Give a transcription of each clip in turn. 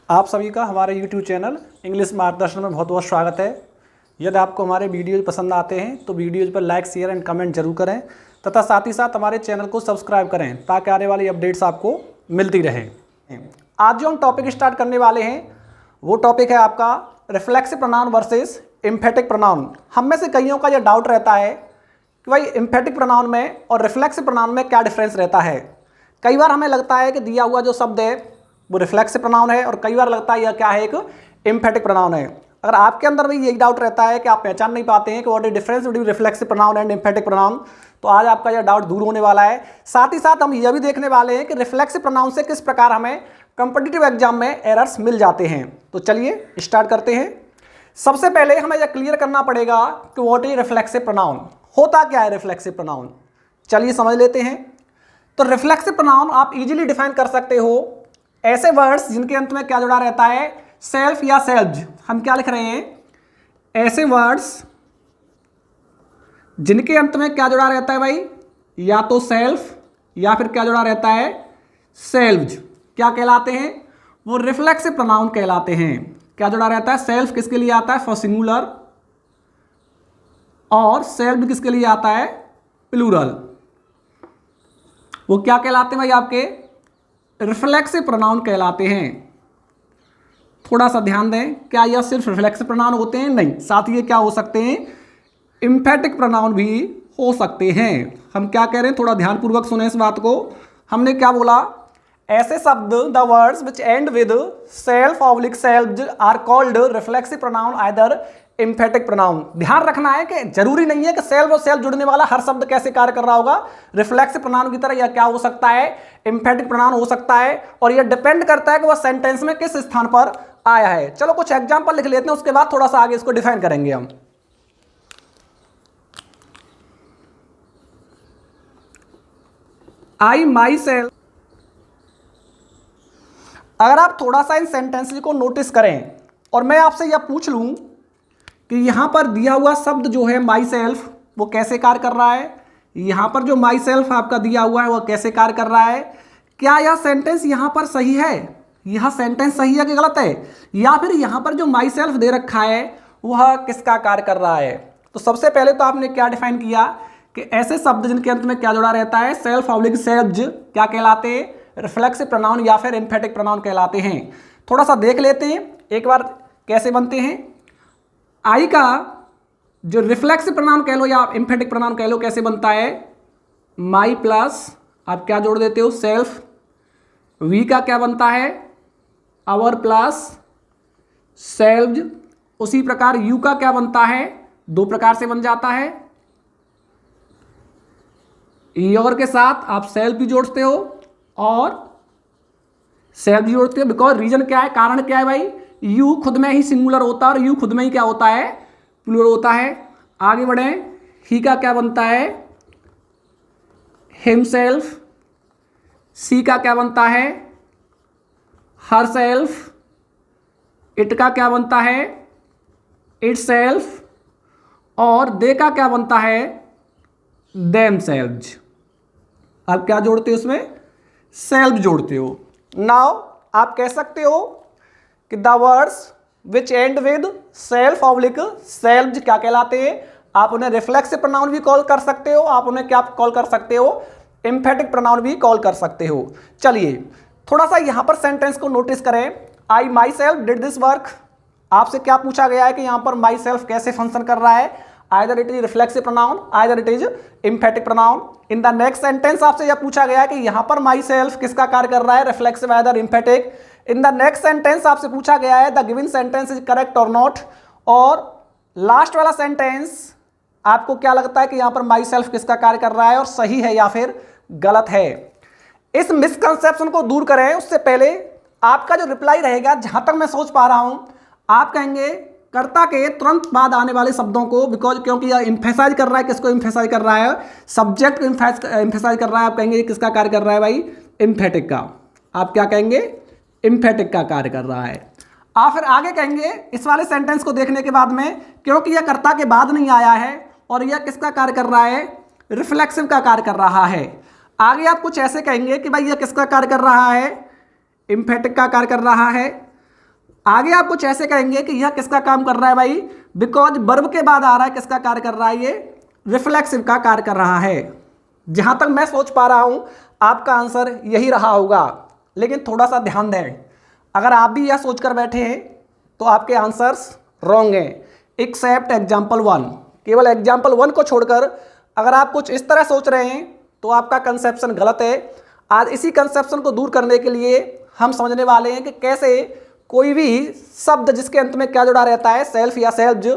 आप सभी का हमारे YouTube चैनल इंग्लिश मार्गदर्शन में बहुत बहुत स्वागत है। यदि आपको हमारे वीडियोज पसंद आते हैं तो वीडियोज पर लाइक, शेयर एंड कमेंट जरूर करें तथा साथ ही साथ हमारे चैनल को सब्सक्राइब करें ताकि आने वाली अपडेट्स आपको मिलती रहें। आज जो हम टॉपिक स्टार्ट करने वाले हैं वो टॉपिक है आपका reflexive pronoun versus emphatic pronoun. हम में से कईयों का यह डाउट रहता है कि भाई एम्फेटिक प्रोनाउन में और रिफ्लेक्सिव प्रोनाउन में क्या डिफरेंस रहता है। कई बार हमें लगता है कि दिया हुआ जो शब्द है वो रिफ्लेक्सिव प्रोनाउन है और कई बार लगता है यह क्या है, एक एम्फेटिक प्रोनाउन है। अगर आपके अंदर भी यही डाउट रहता है कि आप पहचान नहीं पाते हैं कि what is difference between reflexive pronoun and emphatic pronoun, तो आज आपका यह डाउट दूर होने वाला है। साथ ही साथ हम यह भी देखने वाले हैं कि रिफ्लेक्सिव प्रोनाउन से किस प्रकार हमें कॉम्पिटिटिव एग्जाम में एरर्स मिल जाते हैं। तो चलिए स्टार्ट करते हैं। सबसे पहले हमें यह क्लियर करना पड़ेगा कि व्हाट इज रिफ्लेक्सिव प्रोनाउन, होता क्या है रिफ्लेक्सिव प्रोनाउन। चलिए समझ लेते हैं। तो रिफ्लेक्सिव प्रोनाउन आप इजीली डिफाइन कर सकते हो ऐसे वर्ड्स जिनके अंत में क्या जुड़ा रहता है, सेल्फ या सेल्व्ज। हम क्या लिख रहे हैं, ऐसे वर्ड्स जिनके अंत में क्या जुड़ा रहता है भाई, या तो सेल्फ या फिर क्या जुड़ा रहता है, सेल्व्ज। क्या कहलाते हैं, वो रिफ्लेक्सिव प्रोनाउन कहलाते हैं। क्या जुड़ा रहता है, सेल्फ किसके लिए आता है, फॉर सिंगुलर, और सेल्व किसके लिए आता है, प्लूरल। वो क्या कहलाते हैं भाई, आपके रिफ्लेक्सिव प्रोनाउन कहलाते हैं। थोड़ा सा ध्यान दें, क्या यह सिर्फ रिफ्लेक्सिव प्रोनाउन होते हैं, नहीं, साथ ही ये क्या हो सकते हैं, एम्फेटिक प्रोनाउन भी हो सकते हैं। हम क्या कह रहे हैं, थोड़ा ध्यानपूर्वक सुने इस बात को। हमने क्या बोला, ऐसे शब्द the words which end with self oblique selves are called reflexive pronoun either emphatic pronoun. ध्यान रखना है कि जरूरी नहीं है कि सेल्फ और सेल्फ जुड़ने वाला हर शब्द कैसे कार्य कर रहा होगा। रिफ्लेक्सिव प्रोनाउन की तरह यह क्या हो सकता है, एम्फेटिक प्रोनाउन हो सकता है, और यह डिपेंड करता है कि वह सेंटेंस में किस स्थान पर आया है। चलो कुछ एग्जांपल लिख लेते हैं, उसके बाद थोड़ा सा आगे इसको डिफाइन करेंगे हम। आई माई सेल्फ, अगर आप थोड़ा सा इन सेंटेंसेस को नोटिस करें और मैं आपसे यह पूछ लूं कि यहां पर दिया हुआ शब्द जो है माई सेल्फ, वो कैसे कार्य कर रहा है, यहां पर जो माई सेल्फ आपका दिया हुआ है वो कैसे कार्य कर रहा है, क्या यह सेंटेंस यहां पर सही है, यह सेंटेंस सही है कि गलत है, या फिर यहां पर जो माई सेल्फ दे रखा है वह किसका कार्य कर रहा है। तो सबसे पहले तो आपने क्या डिफाइन किया कि ऐसे शब्द जिनके अंत में क्या जुड़ा रहता है, सेल्फ ऑब्लिक सेल्व्ज, क्या कहलाते हैं, रिफ्लेक्सिव प्रोनाउन या फिर एम्फेटिक प्रोनाउन कहलाते हैं। थोड़ा सा देख लेते हैं एक बार कैसे बनते हैं। आई का जो रिफ्लेक्सिव प्रोनाउन कह लो या एम्फेटिक प्रोनाउन कह लो कैसे बनता है, माई प्लस आप क्या जोड़ देते हो, सेल्फ। वी का क्या बनता है, आवर प्लस सेल्व्ज। उसी प्रकार यू का क्या बनता है, दो प्रकार से बन जाता है, योर के साथ आप सेल्फ भी जोड़ते हो और सेल्फ भी जोड़ते हो। बिकॉज रीजन क्या है, कारण क्या है भाई, यू खुद में ही सिंगुलर होता है और यू खुद में ही क्या होता है, प्लूरल होता है। आगे बढ़े, ही का क्या बनता है, हिमसेल्फ। सी का क्या बनता है, हर सेल्फ। इट का क्या बनता है, इट सेल्फ। और दे का क्या बनता है, देम सेल्व्स। आप क्या जोड़ते हो उसमें, सेल्फ जोड़ते हो। नाउ आप कह सकते हो कि the words which end with self oblique selves क्या कहलाते हैं। आप उन्हें रिफ्लेक्सिव प्रोनाउन भी कॉल कर सकते हो, आप उन्हें क्या कॉल कर सकते हो, एम्फेटिक प्रोनाउन भी कॉल कर सकते हो। चलिए थोड़ा सा यहां पर सेंटेंस को नोटिस करें। I myself did this work, आपसे क्या पूछा गया है कि यहां पर माई सेल्फ कैसे फंक्शन कर रहा है, either it is reflexive pronoun either it is emphatic pronoun. In the next sentence आपसे यह पूछा गया है कि यहां पर माई सेल्फ किसका कार्य कर रहा है, reflexive either emphatic. In the next sentence आपसे पूछा गया है the given sentence is correct और नॉट। और लास्ट वाला सेंटेंस आपको क्या लगता है कि यहां पर माई सेल्फ किसका कार्य कर रहा है और सही है या फिर गलत है। इस मिसकंसेप्शन को दूर करें उससे पहले आपका जो रिप्लाई रहेगा, जहां तक मैं सोच पा रहा हूं, आप कहेंगे कर्ता के तुरंत बाद आने वाले शब्दों को, बिकॉज क्योंकि यह एम्फेसाइज कर रहा है, किसको एम्फेसाइज कर रहा है, सब्जेक्ट को एम्फेसाइज कर रहा है। आप कहेंगे किसका कार्य कर रहा है भाई, एम्फेटिक का। आप क्या कहेंगे, एम्फेटिक का कार्य कर रहा है। आप फिर आगे कहेंगे इस वाले सेंटेंस को देखने के बाद में, क्योंकि यह कर्ता के बाद नहीं आया है और यह किसका कार्य कर रहा है, रिफ्लेक्सिव का कार्य कर रहा है। आगे आप कुछ ऐसे कहेंगे कि भाई यह किसका कार्य कर रहा है, एम्फेटिक का कार्य कर रहा है। आगे आप कुछ ऐसे कहेंगे कि यह किसका काम कर रहा है भाई, बिकॉज वर्ब के बाद आ रहा है, किसका कार्य कर रहा है, ये रिफ्लेक्सिव का कार्य कर रहा है। जहां तक मैं सोच पा रहा हूं आपका आंसर यही रहा होगा, लेकिन थोड़ा सा ध्यान दें, अगर आप भी यह सोचकर बैठे हैं तो आपके आंसर्स रॉन्ग हैं, एक्सेप्ट एग्जाम्पल 1। केवल एग्जाम्पल 1 को छोड़कर अगर आप कुछ इस तरह सोच रहे हैं तो आपका कंसेप्शन गलत है। आज इसी कंसेप्शन को दूर करने के लिए हम समझने वाले हैं कि कैसे कोई भी शब्द जिसके अंत में क्या जुड़ा रहता है, सेल्फ या सेल्फ्ज,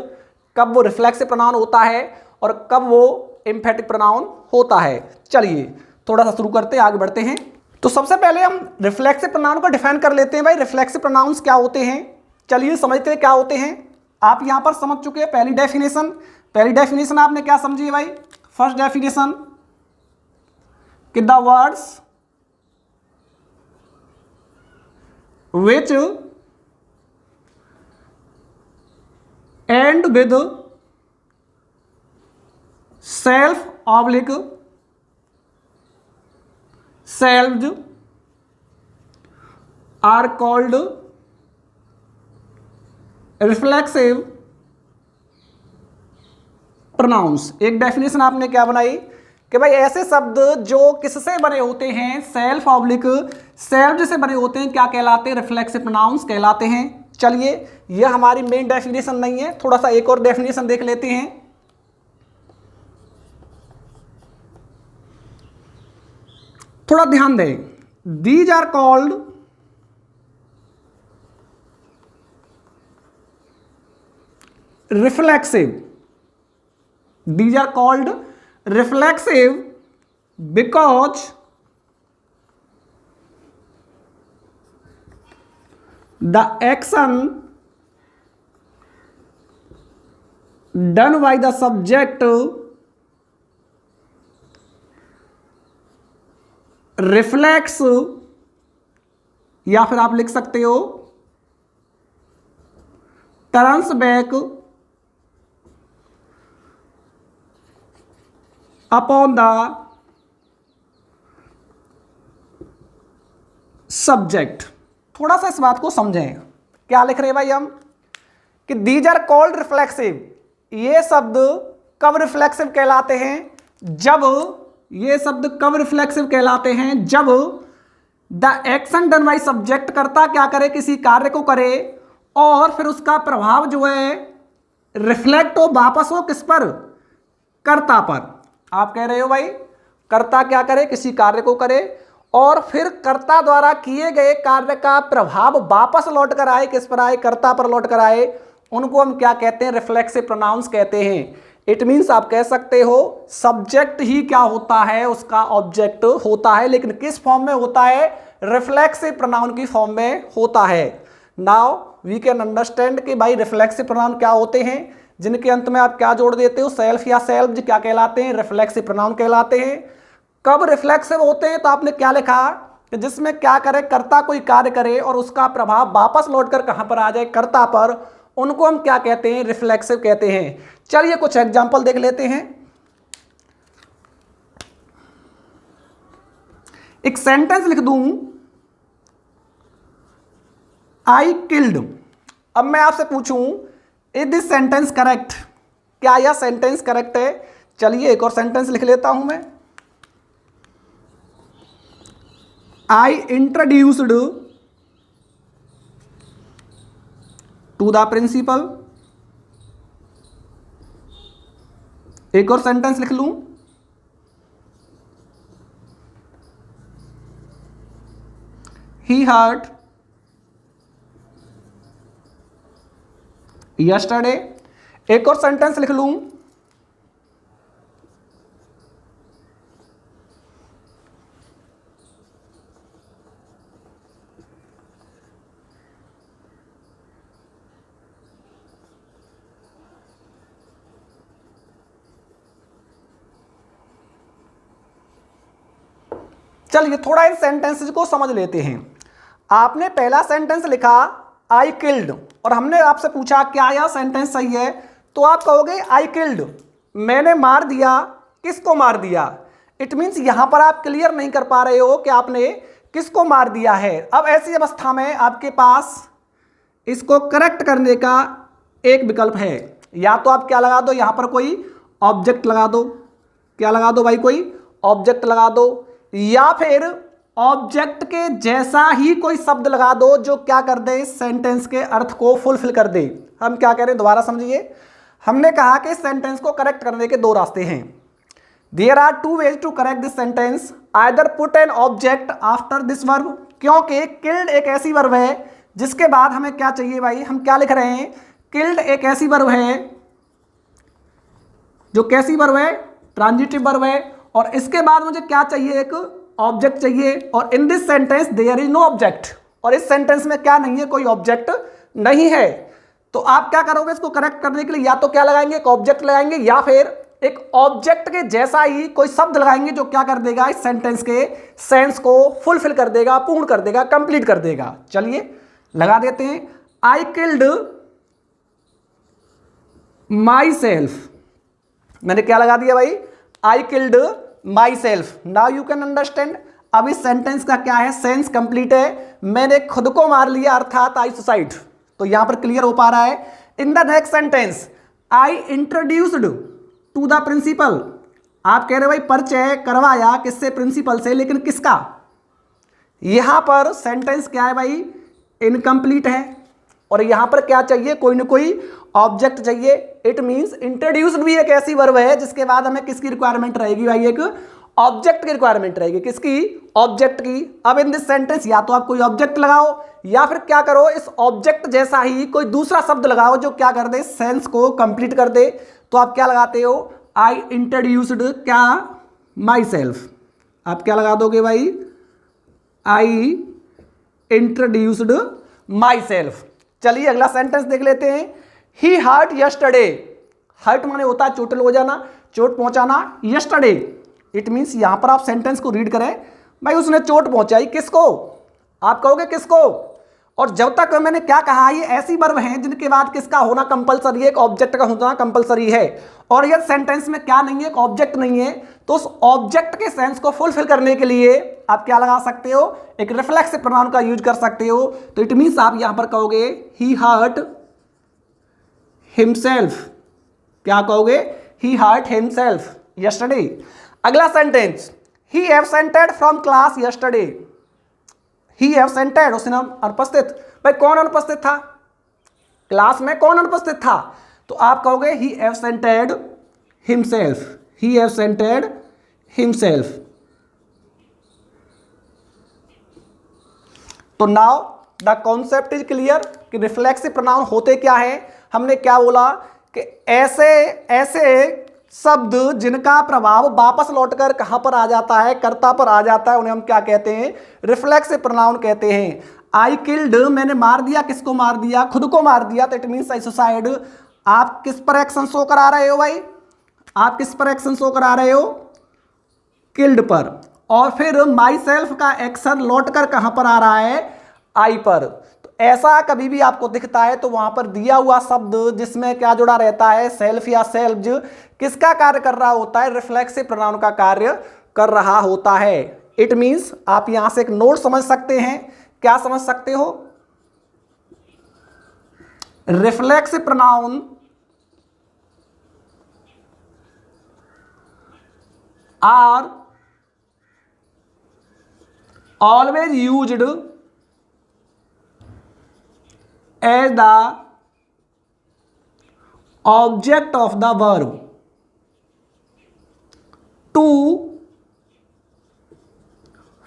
कब वो रिफ्लेक्सिव प्रोनाउन होता है और कब वो एम्फेटिक प्रोनाउन होता है। चलिए थोड़ा सा शुरू करते हैं, आगे बढ़ते हैं। तो सबसे पहले हम रिफ्लेक्सिव प्रोनाउन को डिफाइन कर लेते हैं। भाई रिफ्लेक्सिव प्रोनाउंस क्या होते हैं, चलिए समझते हैं क्या होते हैं। आप यहां पर समझ चुके हैं पहली डेफिनेशन आपने क्या समझी है भाई। फर्स्ट डेफिनेशन कि the words which end with self oblique selves are called reflexive pronouns। एक डेफिनेशन आपने क्या बनाई कि भाई ऐसे शब्द जो किससे बने होते हैं, सेल्फ ऑब्लिक सेल्फ से बने होते हैं, क्या कहलाते हैं, रिफ्लेक्सिव प्रोनाउंस कहलाते हैं। चलिए यह हमारी मेन डेफिनेशन नहीं है, थोड़ा सा एक और डेफिनेशन देख लेते हैं। थोड़ा ध्यान दें, these are called reflexive, these are called reflexive because the action done by the subject reflects, या फिर आप लिख सकते हो turns back upon the subject. थोड़ा सा इस बात को समझें, क्या लिख रहे हैं भाई हम कि दीज आर कॉल्ड रिफ्लेक्सिव, ये शब्द कब रिफ्लेक्सिव कहलाते हैं, जब ये शब्द कब रिफ्लेक्सिव कहलाते हैं, जब the action done by subject, करता क्या करे, किसी कार्य को करे और फिर उसका प्रभाव जो है रिफ्लेक्ट हो, वापस हो किस पर, कर्ता पर। आप कह रहे हो भाई कर्ता क्या करे, किसी कार्य को करे और फिर कर्ता द्वारा किए गए कार्य का प्रभाव वापस लौट कर आए, किस पर आए, कर्ता पर लौट कर आए, उनको हम क्या कहते हैं, रिफ्लेक्सिव प्रोनाउंस कहते हैं। इट मीन्स आप कह सकते हो सब्जेक्ट ही क्या होता है, उसका ऑब्जेक्ट होता है, लेकिन किस फॉर्म में होता है, रिफ्लेक्सिव प्रोनाउन की फॉर्म में होता है। नाउ वी कैन अंडरस्टैंड कि भाई रिफ्लेक्सिव प्रोनाउन क्या होते हैं, जिनके अंत में आप क्या जोड़ देते हो, सेल्फ या सेल्फ्स, क्या कहलाते हैं, रिफ्लेक्सिव प्रोनाउन कहलाते हैं। कब रिफ्लेक्सिव होते हैं, तो आपने क्या लिखा कि जिसमें क्या करे, कर्ता कोई कार्य करे और उसका प्रभाव वापस लौटकर कहां पर आ जाए, कर्ता पर, उनको हम क्या कहते हैं, रिफ्लेक्सिव कहते हैं। चलिए कुछ एग्जांपल देख लेते हैं। एक सेंटेंस लिख दूं, आई किल्ड। अब मैं आपसे पूछूं इज दिस सेंटेंस करेक्ट, क्या यह सेंटेंस करेक्ट है। चलिए एक और सेंटेंस लिख लेता हूं मैं, आई इंट्रोड्यूस्ड टू द प्रिंसिपल। एक और सेंटेंस लिख लूं, ही हर्ट यस्टरडे। एक और सेंटेंस लिख लूं, चलिए थोड़ा इन सेंटेंसेस को समझ लेते हैं। आपने पहला सेंटेंस लिखा आई किल्ड और हमने आपसे पूछा क्या यह सेंटेंस सही है, तो आप कहोगे आई किल्ड, मैंने मार दिया, किसको मार दिया। इट मीन्स यहां पर आप क्लियर नहीं कर पा रहे हो कि आपने किसको मार दिया है। अब ऐसी अवस्था में आपके पास इसको करेक्ट करने का एक विकल्प है। या तो आप क्या लगा दो, यहां पर कोई ऑब्जेक्ट लगा दो, क्या लगा दो भाई, कोई ऑब्जेक्ट लगा दो, या फिर ऑब्जेक्ट के जैसा ही कोई शब्द लगा दो जो क्या कर दे, सेंटेंस के अर्थ को फुलफिल कर दे। हम क्या कह रहे हैं, दोबारा समझिए। हमने कहा कि सेंटेंस को करेक्ट करने के दो रास्ते हैं। There are two ways to correct this sentence, either put an object after this verb, क्योंकि किल्ड एक ऐसी वर्ब है जिसके बाद हमें क्या चाहिए भाई, हम क्या लिख रहे हैं, किल्ड एक ऐसी वर्ब है जो कैसी वर्ब है, ट्रांजिटिव वर्ब है, और इसके बाद मुझे क्या चाहिए, एक ऑब्जेक्ट चाहिए। और in this sentence there is no object, और इस सेंटेंस में क्या नहीं है, कोई ऑब्जेक्ट नहीं है। तो आप क्या करोगे, इसको करेक्ट करने के लिए या तो क्या लगाएंगे, एक ऑब्जेक्ट लगाएंगे, या फिर एक ऑब्जेक्ट के जैसा ही कोई शब्द लगाएंगे जो क्या कर देगा, इस सेंटेंस के सेंस को फुलफिल कर देगा, पूर्ण कर देगा, कंप्लीट कर देगा। चलिए लगा देते हैं। आई किल्ड माई सेल्फ, मैंने क्या लगा दिया भाई, I killed my self. Now you can understand. अब इस सेंटेंस का क्या है, सेंस कंप्लीट है, मैंने खुद को मार लिया अर्थात आई सुसाइड। तो यहां पर क्लियर हो पा रहा है। In the next sentence, I introduced to the principal, आप कह रहे हो भाई परिचय करवाया किससे, प्रिंसिपल से, लेकिन किसका, यहां पर सेंटेंस क्या है भाई, इनकम्प्लीट है, और यहां पर क्या चाहिए, कोई ना कोई ऑब्जेक्ट चाहिए। इट मींस इंट्रोड्यूस्ड भी एक ऐसी वर्ब है जिसके बाद हमें किसकी रिक्वायरमेंट रहेगी भाई, एक ऑब्जेक्ट की रिक्वायरमेंट रहेगी, किसकी, ऑब्जेक्ट की। अब इन दिस सेंटेंस या तो आप कोई ऑब्जेक्ट लगाओ, या फिर क्या करो, इस ऑब्जेक्ट जैसा ही कोई दूसरा शब्द लगाओ जो क्या कर दे, सेंस को कंप्लीट कर दे। तो आप क्या लगाते हो, आई इंट्रोड्यूस्ड क्या, माई सेल्फ, आप क्या लगा दोगे भाई, आई इंट्रोड्यूस्ड माई सेल्फ। चलिए अगला सेंटेंस देख लेते हैं। ही हर्ट यस्टरडे, हर्ट माने होता है चोट हो जाना, चोट पहुंचाना, यस्टरडे इट मींस, यहां पर आप सेंटेंस को रीड करें, भाई उसने चोट पहुंचाई, किसको, आप कहोगे किसको। और जब तक मैंने क्या कहा, ये ऐसी वर्ब हैं जिनके बाद किसका होना कंपलसरी है, एक ऑब्जेक्ट का होना कंपलसरी है। और ये सेंटेंस में क्या नहीं है, एक ऑब्जेक्ट नहीं है, तो उस ऑब्जेक्ट के सेंस को फुलफिल करने के लिए आप क्या लगा सकते हो, एक रिफ्लेक्सिव प्रोनाउन का यूज कर सकते हो। तो इट मींस आप यहां पर कहोगे ही हर्ट हिमसेल्फ, क्या कहोगे, ही हर्ट हिमसेल्फ यस्टरडे। अगला sentence, he absented from class yesterday, he absented उसने अनुपस्थित, भाई कौन अनुपस्थित था, क्लास में कौन अनुपस्थित था, तो आप कहोगे ही एब्सेंटेड हिमसेल्फ, ही एब्सेंटेड हिमसेल्फ। तो now the concept is clear कि रिफ्लेक्सिव प्रोनाउन होते क्या है। हमने क्या बोला कि ऐसे ऐसे शब्द जिनका प्रभाव वापस लौटकर कहां पर आ जाता है, कर्ता पर आ जाता है, उन्हें हम क्या कहते हैं, रिफ्लेक्सिव प्रोनाउन कहते हैं। आई किल्ड, मैंने मार दिया, किसको मार दिया, खुद को मार दिया, तो इट मींस आई सुसाइड। आप किस पर एक्शन शो करा रहे हो भाई, आप किस पर एक्शन शो करा रहे हो, किल्ड पर। और फिर माई सेल्फ का एक्शन लौटकर कहां पर आ रहा है, आई पर। तो ऐसा कभी भी आपको दिखता है तो वहां पर दिया हुआ शब्द जिसमें क्या जुड़ा रहता है, सेल्फ या सेल्फ्ज, किसका कार्य कर रहा होता है, रिफ्लेक्सिव प्रोनाउन का कार्य कर रहा होता है। इट मींस आप यहां से एक नोट समझ सकते हैं, क्या समझ सकते हो, reflexive pronoun are always used as the object of the verb to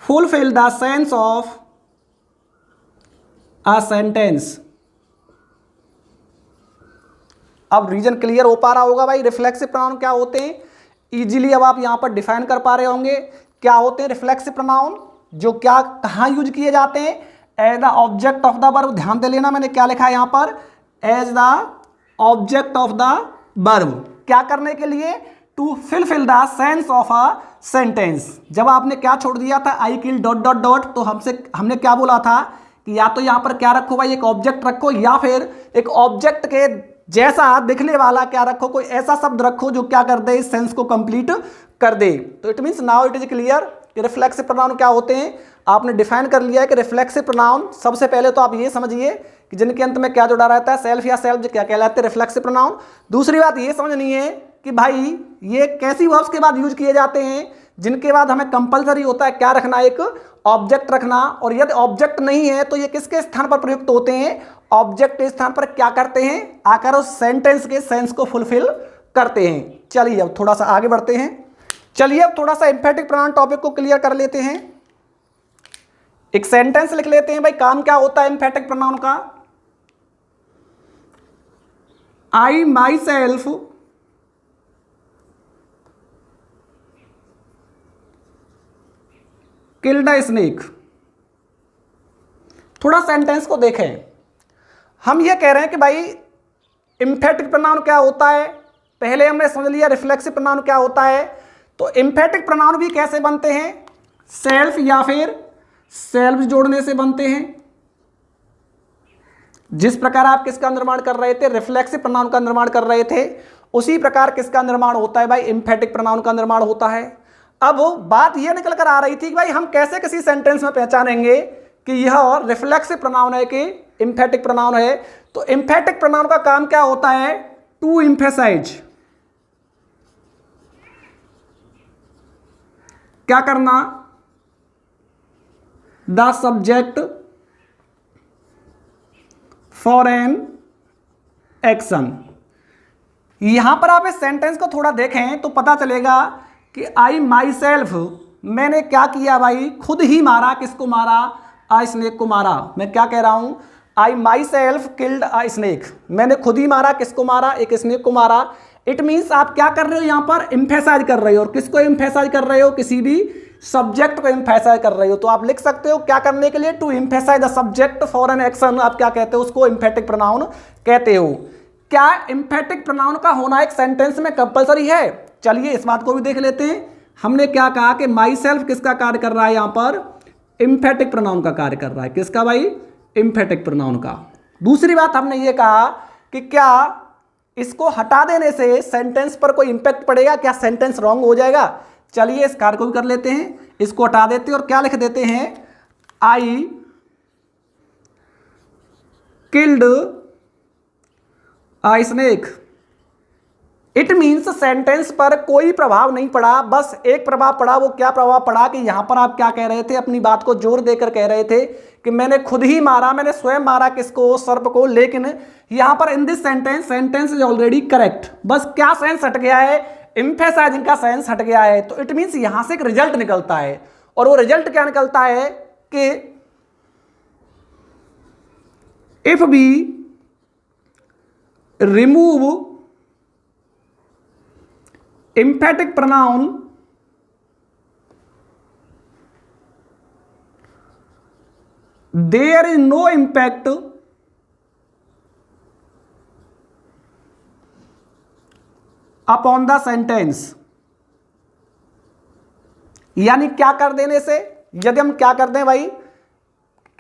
fulfill the sense of a sentence। अब रीजन क्लियर हो पा रहा होगा भाई, रिफ्लेक्सिव प्रोनाउन क्या होते हैं, इजीली अब आप यहां पर डिफाइन कर पा रहे होंगे क्या होते हैं रिफ्लेक्सिव प्रोनाउन, जो क्या कहां यूज किए जाते हैं, as the object of the verb. ध्यान दे लेना मैंने क्या लिखा है यहां पर, as the object of the verb, क्या करने के लिए, to fulfil the sense of a sentence. जब आपने क्या छोड़ दिया था, I kill dot dot dot, तो हमने क्या बोला था कि या तो यहां पर क्या रखो भाई, एक ऑब्जेक्ट रखो, या फिर एक ऑब्जेक्ट के जैसा दिखने वाला क्या रखो, कोई ऐसा शब्द रखो जो क्या कर दे, इस सेंस को कंप्लीट कर दे। तो it means now it is clear कि रिफ्लेक्सिव प्रोनाउन क्या होते हैं, आपने डिफाइन कर लिया है कि रिफ्लेक्सिव प्रोनाउन, सबसे पहले तो आप ये समझिए कि जिनके अंत में क्या जुड़ा रहता है, सेल्फ या सेल्फ क्या कहलाते हैं, रिफ्लेक्सिव प्रोनाउन। दूसरी बात ये समझनी है कि भाई ये कैसी वर्ब्स के बाद यूज किए जाते हैं, जिनके बाद हमें कंपलसरी होता है क्या रखना, एक ऑब्जेक्ट रखना, और यदि ऑब्जेक्ट नहीं है तो ये किसके स्थान पर प्रयुक्त होते हैं, ऑब्जेक्ट के स्थान पर क्या करते हैं, आकर उस सेंटेंस के सेंस को फुलफिल करते हैं। चलिए अब थोड़ा सा आगे बढ़ते हैं। चलिए अब थोड़ा सा एम्फेटिक प्रोनाउन टॉपिक को क्लियर कर लेते हैं। एक सेंटेंस लिख लेते हैं भाई, काम क्या होता है एम्फेटिक प्रोनाउन का। I myself killed a snake. थोड़ा सेंटेंस को देखें, हम ये कह रहे हैं कि भाई एम्फेटिक प्रोनाउन क्या होता है, पहले हमने समझ लिया रिफ्लेक्सिव प्रोनाउन क्या होता है। तो एम्फेटिक प्रोनाउन भी कैसे बनते हैं, सेल्फ या फिर सेल्फ जोड़ने से बनते हैं। जिस प्रकार आप किसका निर्माण कर रहे थे, रिफ्लेक्सिव प्रोनाउन का निर्माण कर रहे थे, उसी प्रकार किसका निर्माण होता है भाई, एम्फेटिक प्रोनाउन का निर्माण होता है। अब बात यह निकल कर आ रही थी कि भाई हम कैसे किसी सेंटेंस में पहचानेंगे कि यह रिफ्लेक्सिव प्रोनाउन है कि एम्फेटिक प्रोनाउन है। तो एम्फेटिक प्रोनाउन का काम क्या होता है, टू एम्फेसाइज, क्या करना, the subject for an action. यहां पर आप इस सेंटेंस को थोड़ा देखें तो पता चलेगा कि आई माई सेल्फ, मैंने क्या किया भाई, खुद ही मारा, किसको मारा, आ स्नेक को मारा। मैं क्या कह रहा हूं, I myself killed a snake, मैंने खुद ही मारा, किसको मारा, एक स्नेक को मारा। इट मीन्स आप क्या कर रहे हो, यहां पर एम्फेसाइज कर रहे हो, और किसको एम्फेसाइज कर रहे हो, किसी भी सब्जेक्ट को एम्फेसाइज कर रहे हो। तो आप लिख सकते हो क्या करने के लिए, to emphasise the subject for an action, आप क्या कहते हो, उसको एम्फेटिक प्रोनाउन कहते हो। क्या एम्फेटिक प्रोनाउन का होना एक सेंटेंस में कंपलसरी है, चलिए इस बात को भी देख लेते हैं। हमने क्या कहा कि माई सेल्फ किसका कार्य कर रहा है, यहां पर एम्फेटिक प्रोनाउन का कार्य कर रहा है, किसका भाई, एम्फेटिक प्रोनाउन का। दूसरी बात हमने ये कहा कि क्या इसको हटा देने से सेंटेंस पर कोई इंपैक्ट पड़ेगा, क्या सेंटेंस रॉन्ग हो जाएगा। चलिए इस कार्य को भी कर लेते हैं, इसको हटा देते हैं और क्या लिख देते हैं, I killed a snake. It means sentence पर कोई प्रभाव नहीं पड़ा, बस एक प्रभाव पड़ा। वो क्या प्रभाव पड़ा कि यहां पर आप क्या कह रहे थे, अपनी बात को जोर देकर कह रहे थे कि मैंने खुद ही मारा, मैंने स्वयं मारा, किसको, सर्प को। लेकिन यहां पर इन this sentence, sentence is already correct, बस क्या सेंस हट गया है, एम्फेसाइजिंग का सेंस हट गया है। तो इट मीन्स यहां से एक रिजल्ट निकलता है, और वो रिजल्ट क्या निकलता है कि if we remove emphatic pronoun there is no impact upon the sentence। यानी क्या कर देने से, यदि हम क्या कर दें भाई,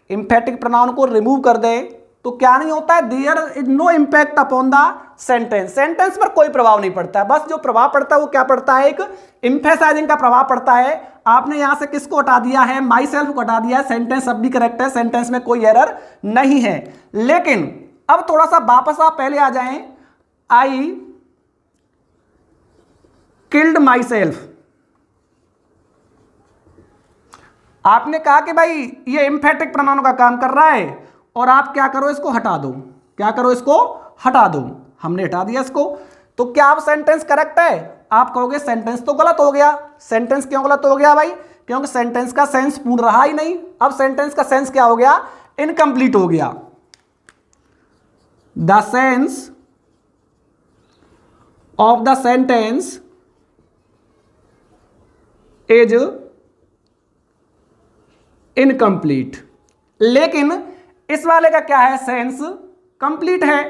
emphatic pronoun को रिमूव कर दें तो क्या नहीं होता है, there is no impact upon the sentence, sentence पर कोई प्रभाव नहीं पड़ता है। बस जो प्रभाव पड़ता है वो क्या पड़ता है, एक एम्फेसाइजिंग का प्रभाव पड़ता है। आपने यहां से किसको हटा दिया है, माई सेल्फ को हटा दिया है, सेंटेंस अब भी करेक्ट है, सेंटेंस में कोई एरर नहीं है। लेकिन अब थोड़ा सा वापस आप पहले आ जाएं, आई किल्ड माई सेल्फ। आपने कहा कि भाई ये एम्फेटिक प्रोनाउन का काम कर रहा है, और आप क्या करो, इसको हटा दो, क्या करो, इसको हटा दो। हमने हटा दिया इसको, तो क्या आप सेंटेंस करेक्ट है, आप कहोगे सेंटेंस तो गलत हो गया। सेंटेंस क्यों गलत हो गया भाई, क्योंकि सेंटेंस का सेंस पूर्ण रहा ही नहीं। अब सेंटेंस का सेंस क्या हो गया, इनकम्प्लीट हो गया। The sense of the sentence is incomplete. लेकिन इस वाले का क्या है, सेंस कंप्लीट है।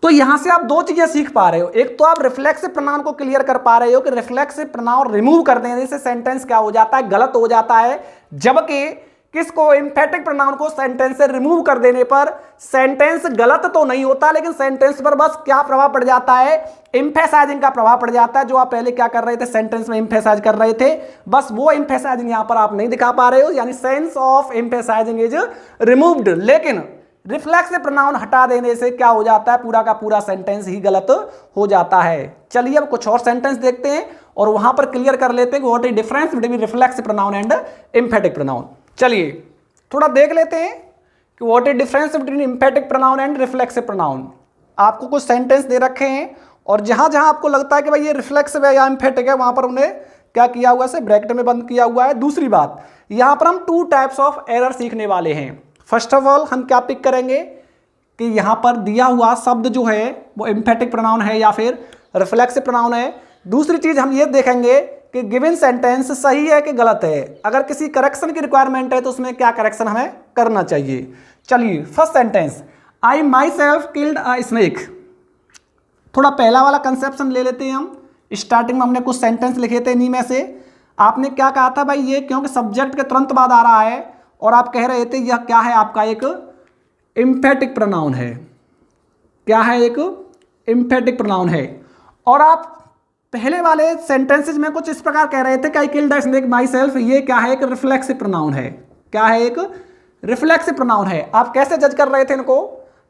तो यहां से आप दो चीजें सीख पा रहे हो, एक तो आप रिफ्लेक्सिव प्रोनाउन को क्लियर कर पा रहे हो कि रिफ्लेक्सिव प्रोनाउन रिमूव कर देने से सेंटेंस क्या हो जाता है, गलत हो जाता है। जबकि किसको, एम्फेटिक प्रोनाउन को सेंटेंस से रिमूव कर देने पर सेंटेंस गलत तो नहीं होता, लेकिन सेंटेंस पर बस क्या प्रभाव पड़ जाता है, एम्फेसाइजिंग का प्रभाव पड़ जाता है। जो आप पहले क्या कर रहे थे, सेंटेंस में एम्फेसाइज कर रहे थे, बस वो एम्फेसाइजिंग यहां पर आप नहीं दिखा पा रहे हो, यानी sense of emphasizing is removed. लेकिन रिफ्लेक्सिव प्रोनाउन हटा देने से क्या हो जाता है, पूरा का पूरा सेंटेंस ही गलत हो जाता है। चलिए अब कुछ और सेंटेंस देखते हैं और वहां पर क्लियर कर लेते हैं what is difference between reflexive pronoun and emphatic pronoun. चलिए थोड़ा देख लेते हैं कि what is difference between emphatic pronoun and reflexive pronoun. आपको कुछ सेंटेंस दे रखे हैं और जहां जहां आपको लगता है कि भाई ये रिफ्लेक्सिव है या एम्फेटिक है, वहां पर उन्हें क्या किया हुआ है, ब्रैकेट में बंद किया हुआ है। दूसरी बात, यहां पर हम 2 टाइप्स ऑफ एरर सीखने वाले हैं। फर्स्ट ऑफ ऑल हम क्या पिक करेंगे कि यहां पर दिया हुआ शब्द जो है वो एम्फेटिक प्रोनाउन है या फिर रिफ्लेक्सिव प्रोनाउन है। दूसरी चीज हम ये देखेंगे कि गिवन सेंटेंस सही है कि गलत है, अगर किसी करेक्शन की रिक्वायरमेंट है तो उसमें क्या करेक्शन हमें करना चाहिए। चलिए first sentence, I myself killed a snake. थोड़ा पहला वाला कंसेप्शन ले लेते हैं हम। स्टार्टिंग में हमने कुछ सेंटेंस लिखे थे, इन्हीं में से आपने क्या कहा था भाई, ये क्योंकि सब्जेक्ट के तुरंत बाद आ रहा है और आप कह रहे थे यह क्या है, आपका एक एम्फेटिक प्रोनाउन है। क्या है, एक एम्फेटिक प्रोनाउन है। और आप पहले वाले सेंटेंसेज में कुछ इस प्रकार कह रहे थे कि I killed the snake my self, ये क्या है, एक रिफ्लेक्सिव प्रोनाउन है। क्या है, एक रिफ्लेक्सिव प्रोनाउन है। आप कैसे जज कर रहे थे इनको,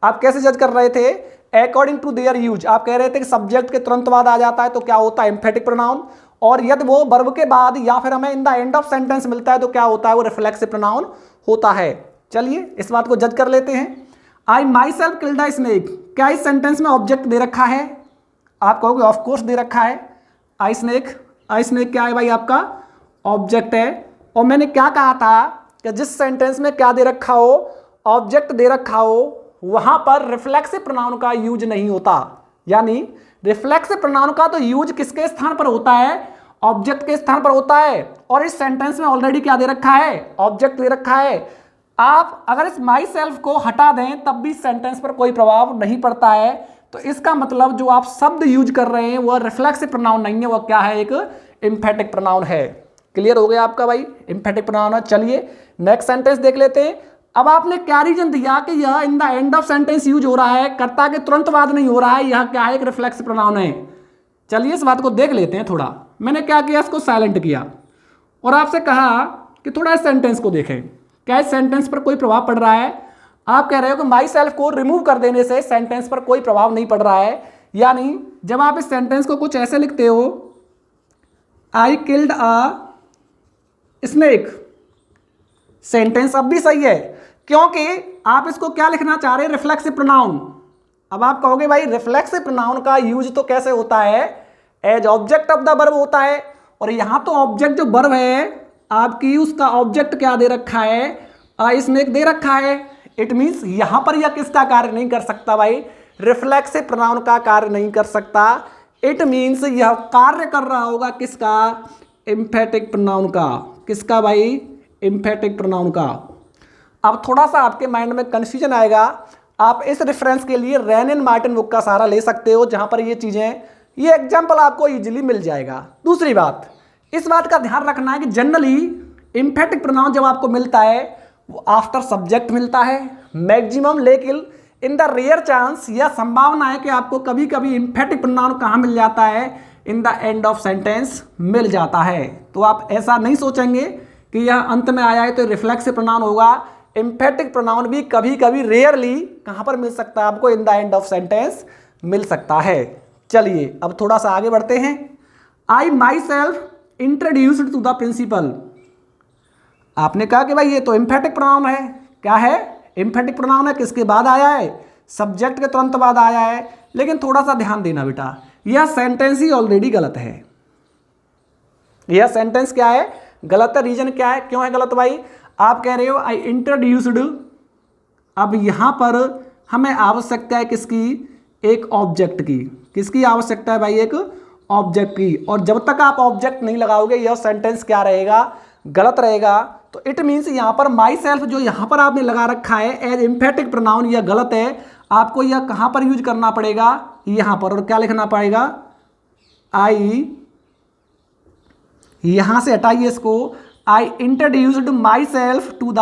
आप कैसे जज कर रहे थे, अकॉर्डिंग टू देयर यूज। आप कह रहे थे कि सब्जेक्ट के तुरंत बाद आ जाता है तो क्या होता है, एम्फेटिक प्रोनाउन, और यदि वो वर्ब के बाद या फिर हमें इन द एंड ऑफ सेंटेंस मिलता है तो क्या होता है, वो रिफ्लेक्सिव प्रोनाउन होता है। चलिए इस बात को जज कर लेते हैं। I myself killed the snake, क्या इस सेंटेंस में ऑब्जेक्ट दे रखा है? आप कहोगे ऑफ कोर्स दे रखा है। आई स्नेक, आई स्नेक क्या है भाई, आपका ऑब्जेक्ट है। और मैंने क्या कहा था कि जिस सेंटेंस में क्या दे रखा हो, ऑब्जेक्ट दे रखा हो, वहां पर रिफ्लेक्सिव प्रोनाउन का यूज नहीं होता। यानी रिफ्लेक्सिव प्रोनाउन का तो यूज किसके स्थान पर होता है, ऑब्जेक्ट के स्थान पर होता है। और इस सेंटेंस में ऑलरेडी क्या दे रखा है, ऑब्जेक्ट दे रखा है। आप अगर इस माई सेल्फ को हटा दें तब भी सेंटेंस पर कोई प्रभाव नहीं पड़ता है। तो इसका मतलब जो आप शब्द यूज कर रहे हैं वह रिफ्लेक्सिव प्रोनाउन नहीं है, वह क्या है, एक एम्फेटिक प्रोनाउन है। क्लियर हो गया आपका भाई, एम्फेटिक प्रोनाउन है। चलिए नेक्स्ट सेंटेंस देख लेते हैं। अब आपने क्या रीजन दिया कि यह इन the end of sentence use हो रहा है, कर्ता के तुरंत बाद नहीं हो रहा है, यह क्या है, एक रिफ्लेक्सिव प्रोनाउन है। चलिए इस बात को देख लेते हैं थोड़ा। मैंने क्या किया, इसको साइलेंट किया और आपसे कहा कि थोड़ा इस सेंटेंस को देखें, क्या इस सेंटेंस पर कोई प्रभाव पड़ रहा है। आप कह रहे हो कि माई सेल्फ को रिमूव कर देने से सेंटेंस पर कोई प्रभाव नहीं पड़ रहा है। यानी जब आप इस सेंटेंस को कुछ ऐसे लिखते हो, I killed a snake, sentence अब भी सही है क्योंकि आप इसको क्या लिखना चाह रहे हैं, रिफ्लेक्सिव प्रोनाउन। अब आप कहोगे भाई रिफ्लेक्सिव प्रोनाउन का यूज तो कैसे होता है, as object of the verb होता है। और यहां तो ऑब्जेक्ट जो वर्ब है आपकी, उसका ऑब्जेक्ट क्या दे रखा है, स्नेक दे रखा है। इट मीन्स यहां पर यह किसका कार्य नहीं कर सकता भाई, रिफ्लेक्सिव प्रोनाउन का कार्य नहीं कर सकता। इट मीन्स यह कार्य कर रहा होगा किसका, एम्फेटिक प्रोनाउन का। किसका भाई, एम्फेटिक प्रोनाउन का। अब थोड़ा सा आपके माइंड में कंफ्यूजन आएगा, आप इस रेफरेंस के लिए रैन एंड मार्टिन बुक का सहारा ले सकते हो, जहां पर ये चीजें, ये एग्जाम्पल आपको इजीली मिल जाएगा। दूसरी बात, इस बात का ध्यान रखना है कि जनरली एम्फेटिक प्रोनाउन जब आपको मिलता है वो आफ्टर सब्जेक्ट मिलता है मैक्सिमम, लेकिन इन द रेयर चांस यह संभावना है कि आपको कभी कभी एम्फेटिक प्रोनाउन कहाँ मिल जाता है, in the end of sentence मिल जाता है। तो आप ऐसा नहीं सोचेंगे कि यह अंत में आया है तो रिफ्लेक्सिव प्रोनाउन होगा। एम्फेटिक प्रोनाउन भी कभी कभी रेयरली कहाँ पर मिल सकता है आपको, in the end of sentence मिल सकता है। चलिए अब थोड़ा सा आगे बढ़ते हैं। I myself introduced to the principal, आपने कहा कि भाई ये तो एम्फेटिक प्रोनाउन है। क्या है, एम्फेटिक प्रोनाउन है, किसके बाद आया है, सब्जेक्ट के तुरंत बाद आया है। लेकिन थोड़ा सा ध्यान देना बेटा, यह सेंटेंस ही ऑलरेडी गलत है। यह सेंटेंस क्या है, गलत है। रीजन क्या है, क्यों है गलत भाई, आप कह रहे हो आई इंट्रोड्यूस्ड। अब यहां पर हमें आवश्यकता है किसकी, एक ऑब्जेक्ट की। किसकी आवश्यकता है भाई, एक ऑब्जेक्ट की। और जब तक आप ऑब्जेक्ट नहीं लगाओगे यह सेंटेंस क्या रहेगा, गलत रहेगा। तो इट मीन्स यहां पर माई सेल्फ जो यहां पर आपने लगा रखा है एज एम्फेटिक प्रोनाउन, यह गलत है। आपको यह कहां पर यूज करना पड़ेगा, यहां पर। और क्या लिखना पड़ेगा, आई, यहां से हटाइए इसको, I introduced myself to the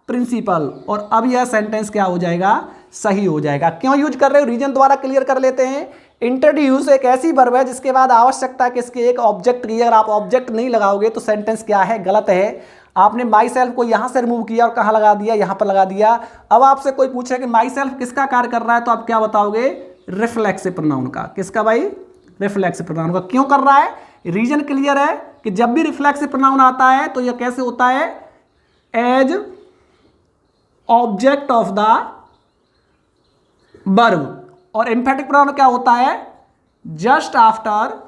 principal. और अब यह सेंटेंस क्या हो जाएगा, सही हो जाएगा। क्यों यूज कर रहे हो, रीजन द्वारा क्लियर कर लेते हैं। इंट्रोड्यूस एक ऐसी वर्ब है जिसके बाद आवश्यकता किसके, एक ऑब्जेक्ट की। अगर आप ऑब्जेक्ट नहीं लगाओगे तो सेंटेंस क्या है, गलत है। आपने माई सेल्फ को यहां से रिमूव किया और कहां लगा दिया, यहां पर लगा दिया। अब आपसे कोई पूछे कि माई सेल्फ किसका कार्य कर रहा है, तो आप क्या बताओगे, रिफ्लेक्सिव प्रोनाउन का। किसका भाई, रिफ्लेक्सिव प्रोनाउन का। क्यों कर रहा है, रीजन क्लियर है कि जब भी रिफ्लेक्सिव प्रोनाउन आता है तो यह कैसे होता है, as object of the verb. और एम्फेटिक प्रोनाउन क्या होता है, just after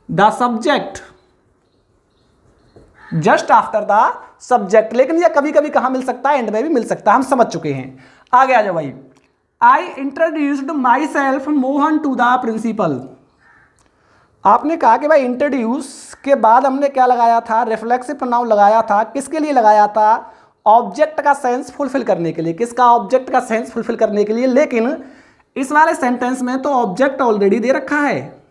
the subject, just after the subject. लेकिन यह कभी कभी कहां मिल सकता है, एंड में भी मिल सकता है, हम समझ चुके हैं। आगे आ जाओ भाई। I introduced myself Mohan to the principal. आपने कहा कि भाई इंट्रोड्यूस के बाद हमने क्या लगाया था, रिफ्लेक्सिव प्रोनाउन लगाया था। किसके लिए लगाया था, ऑब्जेक्ट का सेंस फुलफिल करने के लिए। किसका, ऑब्जेक्ट का सेंस फुलफिल करने के लिए। लेकिन इस वाले सेंटेंस में तो ऑब्जेक्ट ऑलरेडी दे रखा है,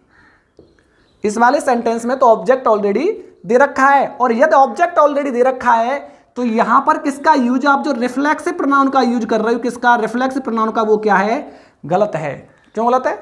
इस वाले सेंटेंस में तो ऑब्जेक्ट ऑलरेडी दे रखा है। और यदि ऑब्जेक्ट ऑलरेडी दे रखा है तो यहां पर किसका यूज, आप जो रिफ्लेक्सिव प्रोनाउन का यूज कर रहे हो, किसका, रिफ्लेक्सिव प्रोनाउन का, वो क्या है, गलत है। क्यों गलत है,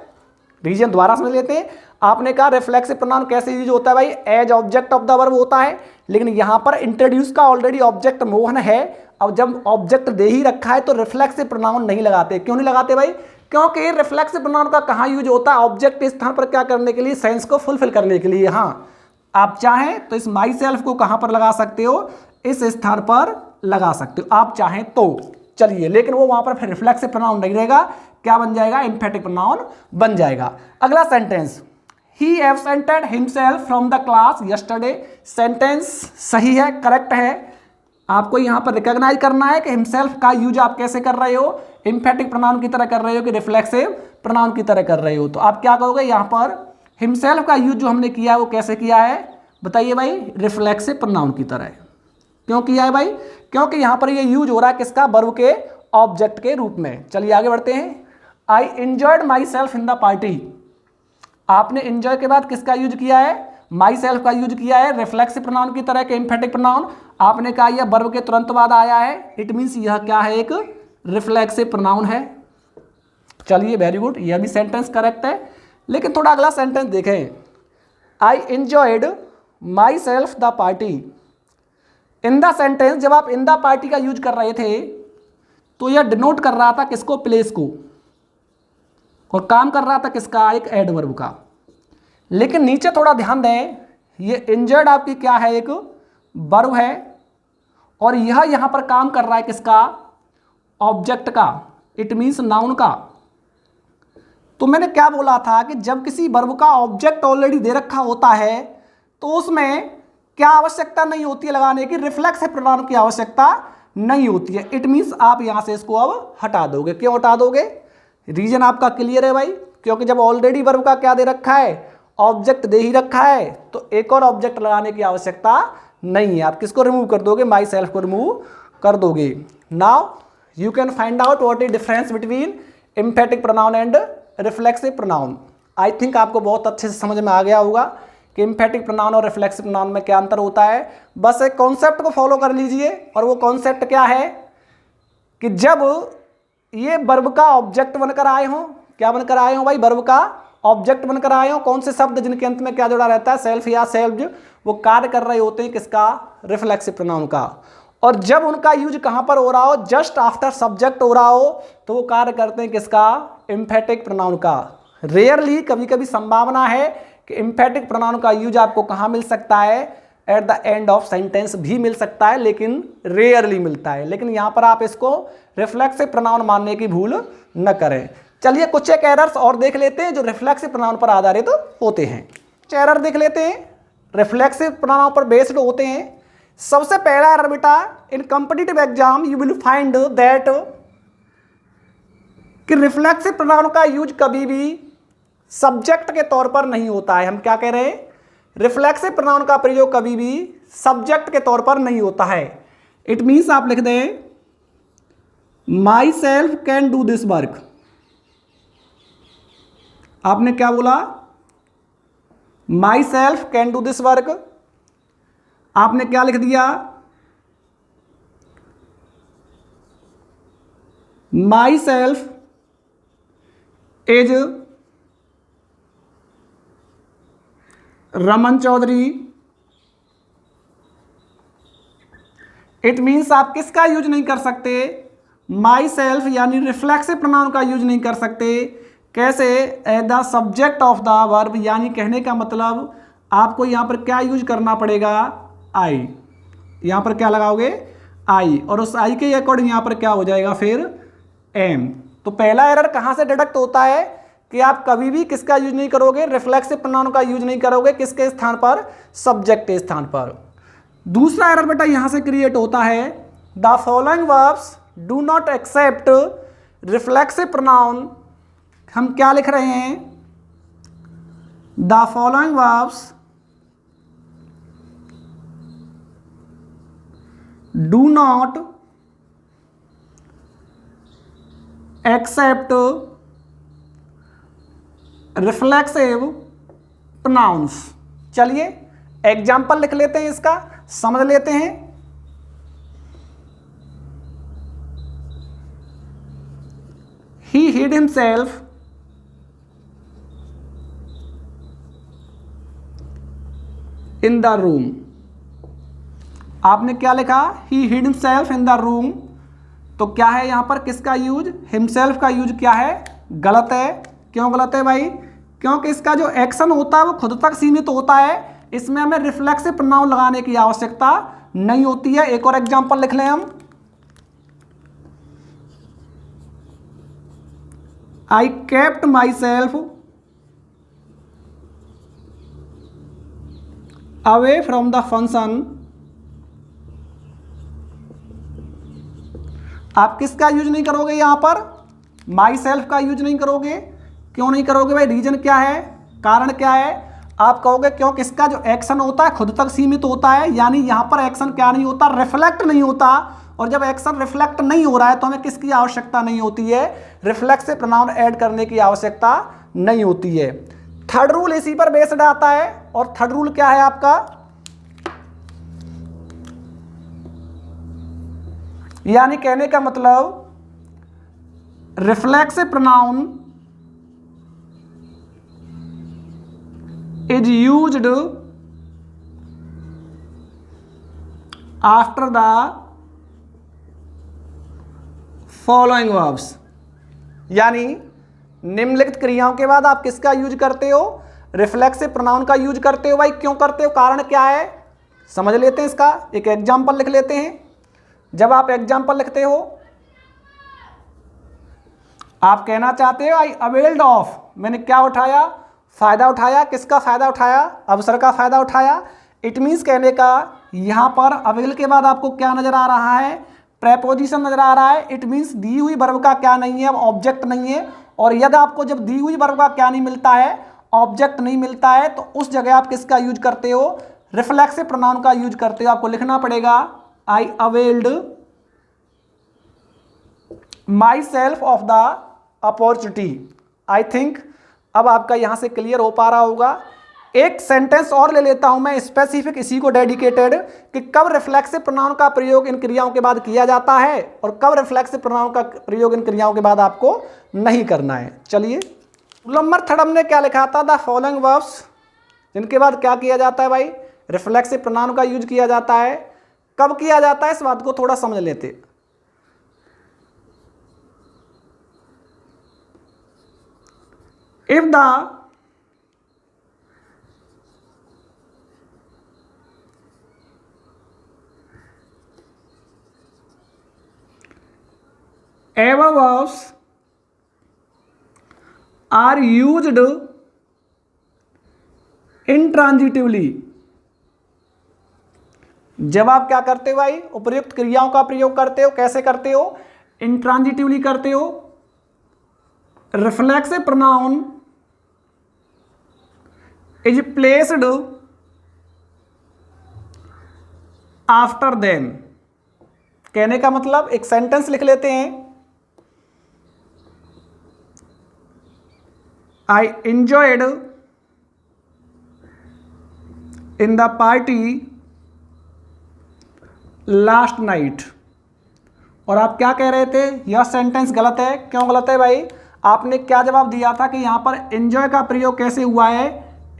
रीजन द्वारा समझ लेते हैं। आपने कहा रिफ्लेक्सिव प्रोनाउन कैसे यूज होता है भाई, as object of the verb होता है। लेकिन यहां पर इंट्रोड्यूस का ऑलरेडी ऑब्जेक्ट मोहन है। अब जब ऑब्जेक्ट दे ही रखा है तो रिफ्लेक्सिव प्रोनाउन नहीं लगाते। क्यों नहीं लगाते भाई, क्योंकि रिफ्लेक्सिव प्रोनाउन का कहां यूज होता है, ऑब्जेक्ट के स्थान पर क्या करने के लिए, सेंस को फुलफिल करने के लिए। हाँ, आप चाहें तो इस माई सेल्फ को कहां पर लगा सकते हो, इस स्थान पर लगा सकते हो, आप चाहें तो। चलिए, लेकिन वो वहां पर फिर रिफ्लेक्सिव प्रोनाउन नहीं रहेगा, क्या बन जाएगा, एम्फेटिक प्रोनाउन बन जाएगा। अगला sentence, he absented himself from the class yesterday. Sentence सही है, करेक्ट है। आपको यहां पर रिकॉग्नाइज करना है कि हिमसेल्फ का यूज आप कैसे कर रहे हो, एम्फेटिक प्रोनाउन की तरह कर रहे हो कि रिफ्लेक्सिव प्रोनाउन की तरह कर रहे हो। तो आप क्या कहोगे, यहां पर हिमसेल्फ का यूज जो हमने किया है वो कैसे किया है, बताइए भाई, रिफ्लेक्सिव प्रोनाउन की तरह। क्यों किया है भाई, क्योंकि यहां पर ये यूज हो रहा है किसका, वर्ब के ऑब्जेक्ट के रूप में। चलिए आगे बढ़ते हैं। I enjoyed my self in the party. आपने एंजॉय के बाद किसका यूज किया है, माई सेल्फ का यूज किया है, रिफ्लेक्सिव प्रोनाउन की तरह के एम्फेटिक प्रोनाउन। आपने कहा यह वर्ब के तुरंत बाद आया है, इट मीन्स यह क्या है, एक रिफ्लेक्सिव प्रोनाउन है। चलिए वेरी गुड, यह भी सेंटेंस करेक्ट है। लेकिन थोड़ा अगला सेंटेंस देखें, I enjoyed my self the party. In the sentence, जब आप इन द पार्टी का यूज कर रहे थे तो यह डिनोट कर रहा था किसको, प्लेस को, और काम कर रहा था किसका, एक एडवर्ब का। लेकिन नीचे थोड़ा ध्यान दें, ये इंजर्ड आपकी क्या है, एक वर्ब है, और यह यहां पर काम कर रहा है किसका, ऑब्जेक्ट का, इट मीन्स नाउन का। तो मैंने क्या बोला था कि जब किसी वर्ब का ऑब्जेक्ट ऑलरेडी दे रखा होता है तो उसमें क्या आवश्यकता नहीं होती है लगाने की, रिफ्लेक्सिव प्रोनाउन की आवश्यकता नहीं होती है। इट मीन्स आप यहां से इसको अब हटा दोगे। क्यों हटा दोगे, रीजन आपका क्लियर है भाई, क्योंकि जब ऑलरेडी वर्ब का क्या दे रखा है, ऑब्जेक्ट दे ही रखा है, तो एक और ऑब्जेक्ट लगाने की आवश्यकता नहीं है। आप किसको रिमूव कर दोगे, माई सेल्फ को रिमूव कर दोगे। Now you can find out what is difference between emphatic pronoun and reflexive pronoun. I think आपको बहुत अच्छे से समझ में आ गया होगा कि एम्फेटिक प्रोनाउन और रिफ्लेक्सिव प्रोनाउन में क्या अंतर होता है। बस एक कॉन्सेप्ट को फॉलो कर लीजिए, और वो कॉन्सेप्ट क्या है कि जब ये वर्ब का ऑब्जेक्ट बनकर आए हो, क्या बनकर आए हो भाई, वर्ब का ऑब्जेक्ट बनकर आए हो, कौन से शब्द जिनके अंत में क्या जुड़ा रहता है, सेल्फ या सेल्फ, वो कार्य कर रहे होते हैं किसका, रिफ्लेक्सिव प्रोनाउन का। और जब उनका यूज कहां पर हो रहा हो, जस्ट आफ्टर सब्जेक्ट हो रहा हो, तो वो कार्य करते हैं किसका, एम्फेटिक प्रोनाउन का। रेयरली, कभी कभी संभावना है कि एम्फेटिक प्रोनाउन का यूज आपको कहां मिल सकता है, at the end of sentence भी मिल सकता है, लेकिन रेयरली मिलता है। लेकिन यहां पर आप इसको रिफ्लेक्सिव प्रोनाउन मानने की भूल न करें। चलिए कुछ एक एरर्स और देख लेते हैं जो रिफ्लेक्सिव प्रोनाउन पर आधारित होते हैं। कुछ एरर देख लेते हैं, रिफ्लेक्सिव प्रोनाउन पर बेस्ड होते हैं। सबसे पहला एरर बेटा, in competitive exam you will find that कि रिफ्लेक्सिव प्रोनाउन का यूज कभी भी सब्जेक्ट के तौर पर नहीं होता है। हम क्या कह रहे हैं, रिफ्लेक्सिव प्रोनाउन का प्रयोग कभी भी सब्जेक्ट के तौर पर नहीं होता है। इट मीन्स आप लिख दें, myself can do this work. आपने क्या बोला, myself can do this work. आपने क्या लिख दिया, myself is Raman Chaudhary. It means आप किसका यूज नहीं कर सकते, माई सेल्फ यानी रिफ्लेक्सिव प्रोनाउन का यूज नहीं कर सकते। कैसे, as the subject of the verb, यानी कहने का मतलब आपको यहां पर क्या यूज करना पड़ेगा, आई। यहां पर क्या लगाओगे, आई, और उस आई के अकॉर्डिंग यहां पर क्या हो जाएगा फिर, एम। तो पहला एरर कहां से डिडक्ट होता है कि आप कभी भी किसका यूज नहीं करोगे, रिफ्लेक्सिव प्रोनाउन का यूज नहीं करोगे, किसके स्थान पर, सब्जेक्ट के स्थान पर। दूसरा एरर बेटा यहां से क्रिएट होता है, the following verbs do not accept reflexive pronoun. हम क्या लिख रहे हैं, the following verbs do not accept reflexive pronouns. चलिए एग्जाम्पल लिख लेते हैं, इसका समझ लेते हैं। He hid himself in the room। आपने क्या लिखा, he hid himself in the room। तो क्या है यहां पर किसका यूज, himself का यूज क्या है, गलत है। क्यों गलत है भाई, क्योंकि इसका जो एक्शन होता है वो खुद तक सीमित होता है, इसमें हमें रिफ्लेक्सिव प्रोनाउन लगाने की आवश्यकता नहीं होती है। एक और एग्जांपल लिख लें हम, I kept my self away from the function. आप किसका यूज नहीं करोगे यहां पर, माई सेल्फ का यूज नहीं करोगे। क्यों नहीं करोगे भाई, रीजन क्या है, कारण क्या है। आप कहोगे क्योंकि इसका जो एक्शन होता है खुद तक सीमित होता है, यानी यहां पर एक्शन क्या नहीं होता, रिफ्लेक्ट नहीं होता। और जब एक्शन रिफ्लेक्ट नहीं हो रहा है तो हमें किसकी आवश्यकता नहीं होती है, रिफ्लेक्सिव प्रोनाउन ऐड करने की आवश्यकता नहीं होती है। थर्ड रूल इसी पर बेस्ड आता है, और थर्ड रूल क्या है आपका, यानी कहने का मतलब reflexive pronoun is used after the following verbs. यानी निम्नलिखित क्रियाओं के बाद आप किसका यूज करते हो, रिफ्लेक्सिव प्रोनाउन का यूज करते हो। भाई क्यों करते हो, कारण क्या है, समझ लेते हैं। इसका एक एग्जांपल लिख लेते हैं। जब आप एग्जांपल लिखते हो, आप कहना चाहते हो आई अवेल्ड ऑफ, मैंने क्या उठाया, फायदा उठाया। किसका फायदा उठाया, अवसर का फायदा उठाया। इट मीन्स कहने का यहां पर अवेल के बाद आपको क्या नजर आ रहा है, प्रेपोजिशन नजर आ रहा है। इट मीन्स दी हुई वर्ब का क्या नहीं है, ऑब्जेक्ट नहीं है। और यदि आपको जब दी हुई वर्ब का क्या नहीं मिलता है, ऑब्जेक्ट नहीं मिलता है, तो उस जगह आप किसका यूज करते हो, रिफ्लेक्सिव प्रोनाउन का यूज करते हो। आपको लिखना पड़ेगा I availed myself of the opportunity. I think अब आपका यहां से क्लियर हो पा रहा होगा। एक सेंटेंस और ले लेता हूं मैं स्पेसिफिक, इसी को डेडिकेटेड, कि कब रिफ्लेक्सिव प्रोनाउन का प्रयोग इन क्रियाओं के बाद किया जाता है और कब रिफ्लेक्सिव प्रोनाउन का प्रयोग इन क्रियाओं के बाद आपको नहीं करना है। चलिए नंबर थर्ड हमने क्या लिखा था, द फॉलोइंग वर्ब्स, जिनके बाद क्या किया जाता है भाई, रिफ्लेक्सिव प्रोनाउन का यूज किया जाता है। कब किया जाता है इस बात को थोड़ा समझ लेते। If the above verbs are used intransitively। जब आप क्या करते हो भाई, उपर्युक्त क्रियाओं का प्रयोग करते हो, कैसे करते हो, इंट्रांजिटिवली करते हो। Reflexive pronoun is placed after them. कहने का मतलब एक सेंटेंस लिख लेते हैं, I enjoyed in the party last night. और आप क्या कह रहे थे, यह सेंटेंस गलत है। क्यों गलत है भाई? आपने क्या जवाब दिया था कि यहाँ पर एंजॉय का प्रयोग कैसे हुआ है,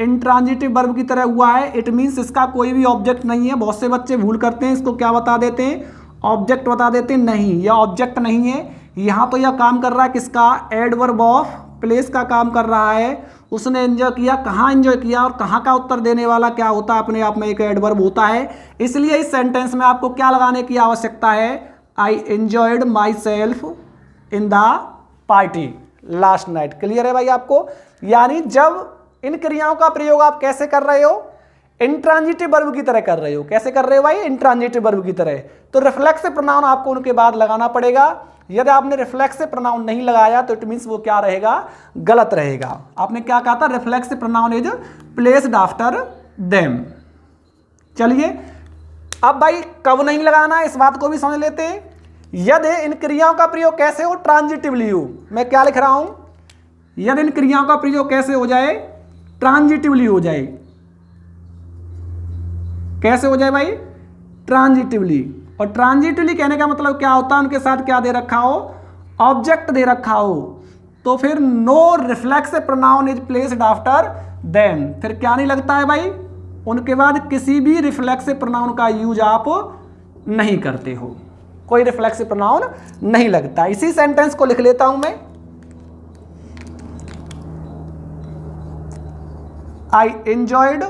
इंट्रांजिटिव वर्ब की तरह हुआ है। इट मीन्स इसका कोई भी ऑब्जेक्ट नहीं है। बहुत से बच्चे भूल करते हैं, इसको क्या बता देते हैं, ऑब्जेक्ट बता देते हैं। नहीं, यह ऑब्जेक्ट नहीं है। यहाँ तो यह काम कर रहा है किसका, एडवर्ब ऑफ प्लेस का काम कर रहा है। उसने एंजॉय किया, कहाँ एंजॉय किया और कहाँ का उत्तर देने वाला क्या होता है, अपने आप में एक एडवर्ब होता है। इसलिए इस सेंटेंस में आपको क्या लगाने की आवश्यकता है, I enjoyed my self in the party last night. Clear है भाई आपको? यानी जब इन क्रियाओं का प्रयोग आप कैसे कर रहे हो, इंट्रांजिटिव वर्ब की तरह कर रहे हो। कैसे कर रहे हो भाई? इंट्रांजिटिव वर्ब की तरह। तो रिफ्लेक्सिव प्रोनाउन आपको उनके बाद लगाना पड़ेगा। यदि आपने रिफ्लेक्सिव प्रोनाउन नहीं लगाया तो इट मीन्स वो क्या रहेगा, गलत रहेगा। आपने क्या कहा था, reflexive pronoun is placed after them. चलिए अब भाई कब नहीं लगाना, इस बात को भी समझ लेते हैं। यदि इन क्रियाओं का प्रयोग कैसे हो, ट्रांजिटिवली हो। मैं क्या लिख रहा हूं, यदि इन क्रियाओं का प्रयोग कैसे हो जाए, ट्रांजिटिवली हो जाए। कैसे हो जाए भाई, ट्रांजिटिवली। और ट्रांजिटिवली कहने का मतलब क्या होता है, उनके साथ क्या दे रखा हो, ऑब्जेक्ट दे रखा हो। तो फिर no reflexive pronoun is placed after them. फिर क्या नहीं लगता है भाई, उनके बाद किसी भी रिफ्लेक्सिव प्रोनाउन का यूज आप नहीं करते हो, कोई रिफ्लेक्सिव प्रोनाउन नहीं लगता। इसी सेंटेंस को लिख लेता हूं मैं, I enjoyed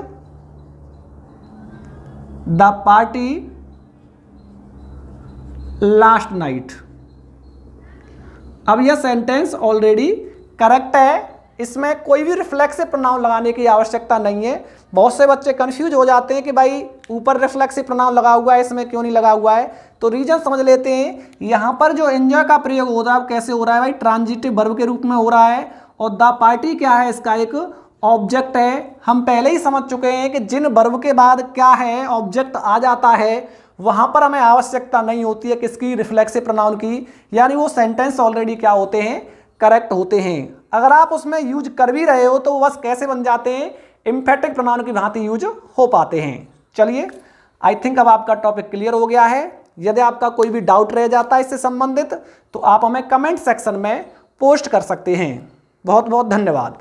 the party last night. अब यह सेंटेंस ऑलरेडी करेक्ट है, इसमें कोई भी रिफ्लेक्सिव प्रोनाउन लगाने की आवश्यकता नहीं है। बहुत से बच्चे कंफ्यूज हो जाते हैं कि भाई ऊपर रिफ्लेक्सिव प्रोनाउन लगा हुआ है, इसमें क्यों नहीं लगा हुआ है। तो रीजन समझ लेते हैं। यहाँ पर जो एंजॉय का प्रयोग हो रहा है कैसे हो रहा है भाई, ट्रांजिटिव वर्ब के रूप में हो रहा है। और द पार्टी क्या है, इसका एक ऑब्जेक्ट है। हम पहले ही समझ चुके हैं कि जिन वर्ब के बाद क्या है, ऑब्जेक्ट आ जाता है, वहां पर हमें आवश्यकता नहीं होती है किसकी, रिफ्लेक्सिव प्रोनाउन की। यानी वो सेंटेंस ऑलरेडी क्या होते हैं, करेक्ट होते हैं। अगर आप उसमें यूज कर भी रहे हो तो वो बस कैसे बन जाते हैं, एम्फेटिक प्रोनाउन की भांति यूज हो पाते हैं। चलिए आई थिंक अब आपका टॉपिक क्लियर हो गया है। यदि आपका कोई भी डाउट रह जाता है इससे संबंधित तो आप हमें कमेंट सेक्शन में पोस्ट कर सकते हैं। बहुत बहुत धन्यवाद।